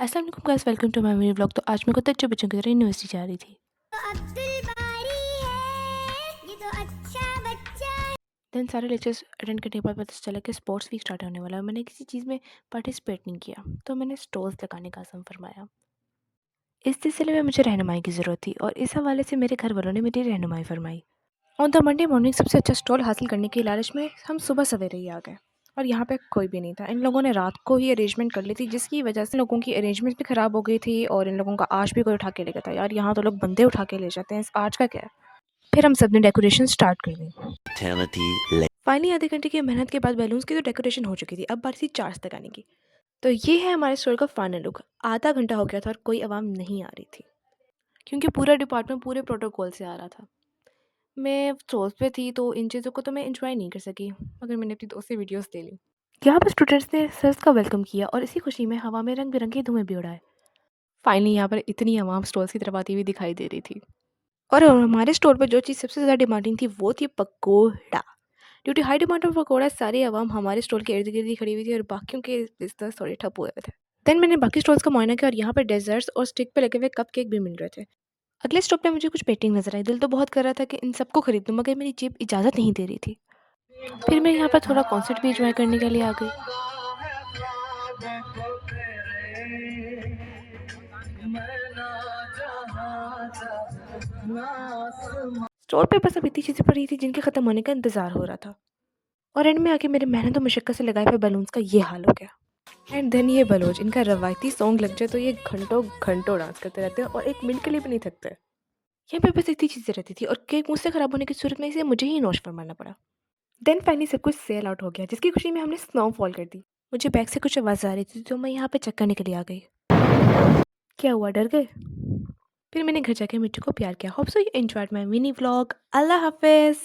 अस्सलाम वालेकुम guys, welcome to my mini vlog. तो आज मैं खुद बच्चों बच्चों की तरह यूनिवर्सिटी जा रही थी। अब्दुल बारी है, ये तो अच्छा बच्चा है। देन सारे लेक्चर्स अटेंड करने के बाद पता चला कि स्पोर्ट्स वीक स्टार्ट होने वाला है। मैंने किसी चीज़ में पार्टिसिपेट नहीं किया, तो मैंने स्टॉल्स लगाने का आज़म फरमाया। इस सिलसिले में मुझे रहनुमाई की ज़रूरत थी और इस हवाले से मेरे घर वालों ने मेरी रहनुमाई फरमाई। ऑन द मंडे मॉर्निंग सबसे अच्छा स्टॉल हासिल करने के लालच में हम सुबह सवेरे ही आ गए और यहाँ पे कोई भी नहीं था। इन लोगों ने रात को ही अरेंजमेंट कर ली थी, जिसकी वजह से लोगों की अरेंजमेंट भी ख़राब हो गई थी और इन लोगों का आर्च भी कोई उठा के ले गया था। यार, यहाँ तो लोग बंदे उठा के ले जाते हैं, इस आर्च का क्या है। फिर हम सब ने डेकोरेशन स्टार्ट कर दी। eternity later. फाइनली आधे घंटे की मेहनत के बाद बैलून्स की तो डेकोरेशन हो चुकी थी। अब बारी थी चार्ज लगाने की। तो ये है हमारे स्टोर का फाइनल लुक। आधा घंटा हो गया था और कोई आवाम नहीं आ रही थी, क्योंकि पूरा डिपार्टमेंट पूरे प्रोटोकॉल से आ रहा था। मैं स्टॉल्स पे थी तो इन चीज़ों को तो मैं एंजॉय नहीं कर सकी, मगर मैंने अपनी दोस्त से वीडियोस ले ली। यहाँ पर स्टूडेंट्स ने सर्स का वेलकम किया और इसी खुशी में हवा में रंग बिरंगे धुएं भी उड़ाए। फाइनली यहाँ पर इतनी आवाम स्टॉल्स की तरफ आती हुई दिखाई दे रही थी और हमारे स्टोर पर जो चीज़ सबसे ज़्यादा डिमांडिंग थी वो थी pakora. Due to high demand of pakora, सारी आवाम हमारे स्टॉल के इर्द गिर्द ही खड़ी हुई थी और बाकियों के बिजनेस थोड़े ठप हुए थे। देन मैंने बाकी स्टॉल्स का मुआयना किया और यहाँ पर डेजर्ट्स और स्टिक पे लगे हुए कप केक भी मिल रहे थे। अगले स्टॉप पे मुझे कुछ पेंटिंग नजर आई। दिल तो बहुत कर रहा था कि इन सबको खरीद लूँ, मगर मेरी जेब इजाज़त नहीं दे रही थी। फिर मैं यहाँ पर थोड़ा कॉन्सर्ट भी एंजॉय करने के लिए आ गई। स्टॉल पे बस अब इतनी चीज़ें पड़ी थी जिनके ख़त्म होने का इंतज़ार हो रहा था और एंड में आके मेरे मेहनत और मुशक्क़त से लगाए हुए बैलून्स का ये हाल हो गया। एंड देन ये बलोच, इनका रवायती सॉन्ग लग जाए तो ये घंटों घंटों डांस करते रहते हैं और एक मिनट के लिए भी नहीं थकते। यहाँ पे बस इतनी चीज़ें रहती थी और केक मुझसे ख़राब होने की सूरत में इसे मुझे ही नोश फरमाना पड़ा। देन फाइनली सब कुछ सेल आउट हो गया, जिसकी खुशी में हमने स्नोफॉल कर दी। मुझे बैग से कुछ आवाज़ आ रही थी तो मैं यहाँ पे चक्कर निकली आ गई। क्या हुआ, डर गए? फिर मैंने घर जाके मिट्टू को प्यार किया। Hope so you enjoyed my mini vlog. अल्लाह हाफ़िज़।